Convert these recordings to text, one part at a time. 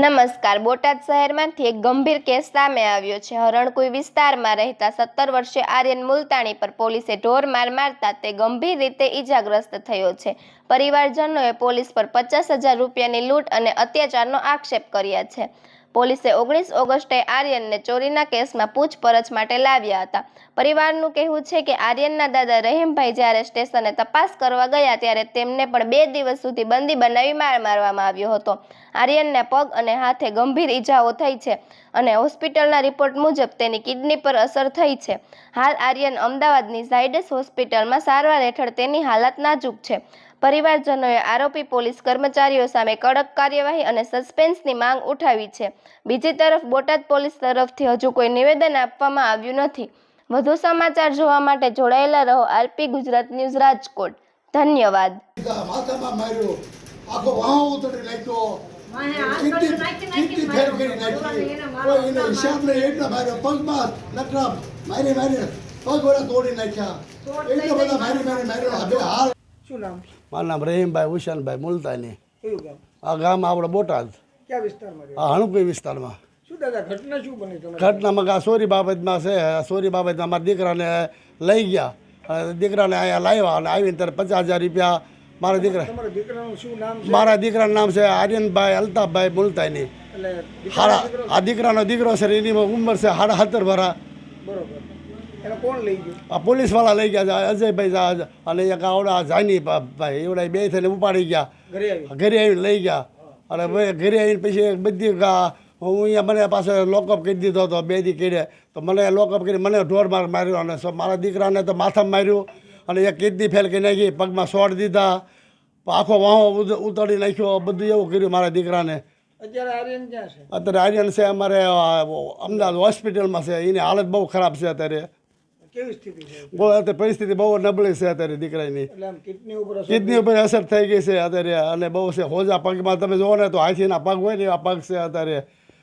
નમસ્કાર. બોટાદ શહેરમાંથી એક ગંભીર કેસ સામે આવ્યો છે. હરણકુઈ વિસ્તારમાં રહેતા 17 વર્ષીય આર્યન મુલતાણી પર પોલીસે ઢોર માર મારતા તે ગંભીર રીતે ઈજાગ્રસ્ત થયો છે. પરિવારજનોએ પોલીસ પર 50,000 રૂપિયાની લૂંટ અને અત્યાચારનો આક્ષેપ કર્યા છે. પોલીસે 19 ઓગસ્ટે આર્યનને ચોરીના કેસમાં પૂછપરછ માટે લાવ્યા હતા. પરિવારનું કહેવું છે કે આર્યનના દાદા રહીમભાઈ જ્યારે સ્ટેશને તપાસ કરવા ગયા ત્યારે તેમને પણ 2 દિવસ સુધી બંદી બનાવી માર મારવામાં આવ્યો હતો. આર્યનને પગ અને હાથે ગંભીર ઈજાઓ થઈ છે અને હોસ્પિટલના રિપોર્ટ મુજબ તેની કિડની પર અસર થઈ છે. હાલ આર્યન અમદાવાદની ઝાયડસ હોસ્પિટલમાં સારવાર હેઠળ તેની હાલત નાજુક છે. પરિવારજનોએ આરોપી પોલીસ કર્મચારીઓ સામે કડક કાર્યવાહી અને સસ્પેન્સની માંગ ઉઠાવી છે. બીજી તરફ બોટાદ પોલીસ તરફથી હજુ કોઈ નિવેદન આપવામાં આવ્યું નથી. વધુ સમાચાર જોવા માટે જોડાયેલા રહો આરપી ગુજરાત ન્યૂઝ રાજકોટ. ધન્યવાદ. મારું નામ રહીમભાઈ હુસેનભાઈ મુલતાની. આ ગામ આપણે બોટાદ હણકુઈ વિસ્તારમાં. ઘટનામાં આ ચોરી બાબતમાં છે. ચોરી બાબતમાં અમારા દીકરાને લઈ ગયા. દીકરાને અહીંયા લાવ્યા અને આવીને ત્યારે 50,000 રૂપિયા મારા દીકરાનું નામ છે આર્યનભાઈ અલ્તાફભાઈ મુલતાની. આ દીકરાનો દીકરો છે, એની ઉંમર છે 17.5 વર્ષ. આ પોલીસ વાળા લઈ ગયા છે, અજયભાઈ અને એક આવડા જાની ભાઈ એવડા 2 થઈને ઉપાડી ગયા. ઘરે આવીને લઈ ગયા અને ઘરે આવીને પછી બધી હું અહીંયા મને પાસે લોકઅપ કરી દીધો હતો. 2 દી કીડે તો મને લોકઅપ કરી મને ઢોર માર માર્યો અને મારા દીકરાને તો માથામાં માર્યું અને એક કિડની ફેલ કરી નાખી, પગમાં સોડ દીધા, આખો વાહો ઉતારી નાખ્યો, બધું એવું કર્યું મારા દીકરાને. અત્યારે આર્યન છે અમારે અમદાવાદ હોસ્પિટલમાં છે. એની હાલત બહુ ખરાબ છે અત્યારે. પરિસ્થિતિ બહુ નબળી છે અત્યારે દીકરાની. કિડની ઉપર અસર થઈ ગઈ છે અત્યારે અને બહુ છે. હોજા પગમાં તમે જોવો ને તો હાથીના પગ હોય ને એવા પગ છે અત્યારે.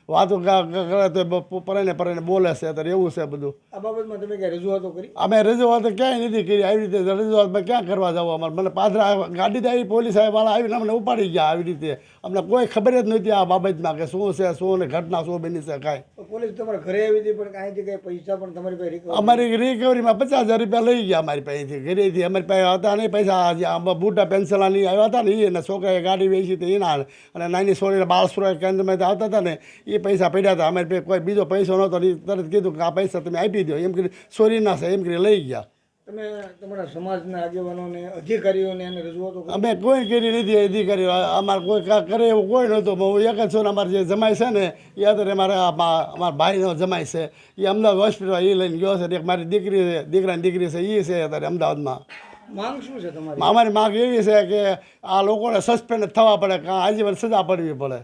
વાતો કરે તો પરાઈને બોલે છે અત્યારે એવું છે બધું. આ બાબતમાં તમે ક્યાં રજૂઆતો કરી? અમે રજૂઆતો ક્યાંય નથી કરી. આવી રીતે રજૂઆતમાં ક્યાં કરવા જાવ? અમારે મને પાછળ ગાડી આવી પોલીસ વાળા આવીને અમને ઉપાડી ગયા. આવી રીતે અમને કોઈ ખબર જ નથી આ બાબતમાં કે શું છે શું ને ઘટના શું બની છે કાંઈ. પોલીસ તમારા ઘરે આવી હતી પણ કાંઈ જગ્યાએ પૈસા પણ તમારી પાસે અમારી રિકવરીમાં 50,000 રૂપિયા લઈ ગયા અમારી પાસેથી. ઘરેથી અમારી પાસે હતા નહીં પૈસા. બુટા પેન્શનની આવ્યા હતા ને એને છોકરાએ ગાડી વેચી હતી એના અને નાની છોડીને બાળસુરા કેન્દ્રમાં આવતા હતા ને એ પૈસા પડ્યા હતા. અમારી પાસે કોઈ બીજો પૈસો નહોતો. તરત કીધું કે આ પૈસા તમે આપી દો એમ કરી ચોરીના છે એમ કરી લઈ ગયા. તમે તમારા સમાજના આગેવાનોને અધિકારીઓને એને રજૂઆતો અમે કોઈ કરી નથી. અધિકારીઓ અમારે કોઈ કરે એવું કોઈ નહોતું. હું એક જ છું. અમારે જે જમાઈ છે ને એ અત્યારે અમારા ભાઈનો જમાઈ છે. એ અમદાવાદ હોસ્પિટલ એ લઈને ગયો છે. એક મારી દીકરાની દીકરી છે એ છે અત્યારે અમદાવાદમાં. માંગ શું છે તમારી? અમારી માંગ એવી છે કે આ લોકોને સસ્પેન્ડ થવા પડે, કાં આજીવન સજા પડવી પડે.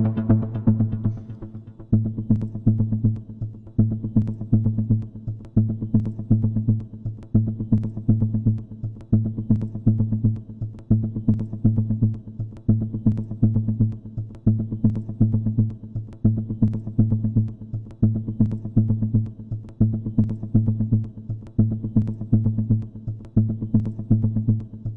Audio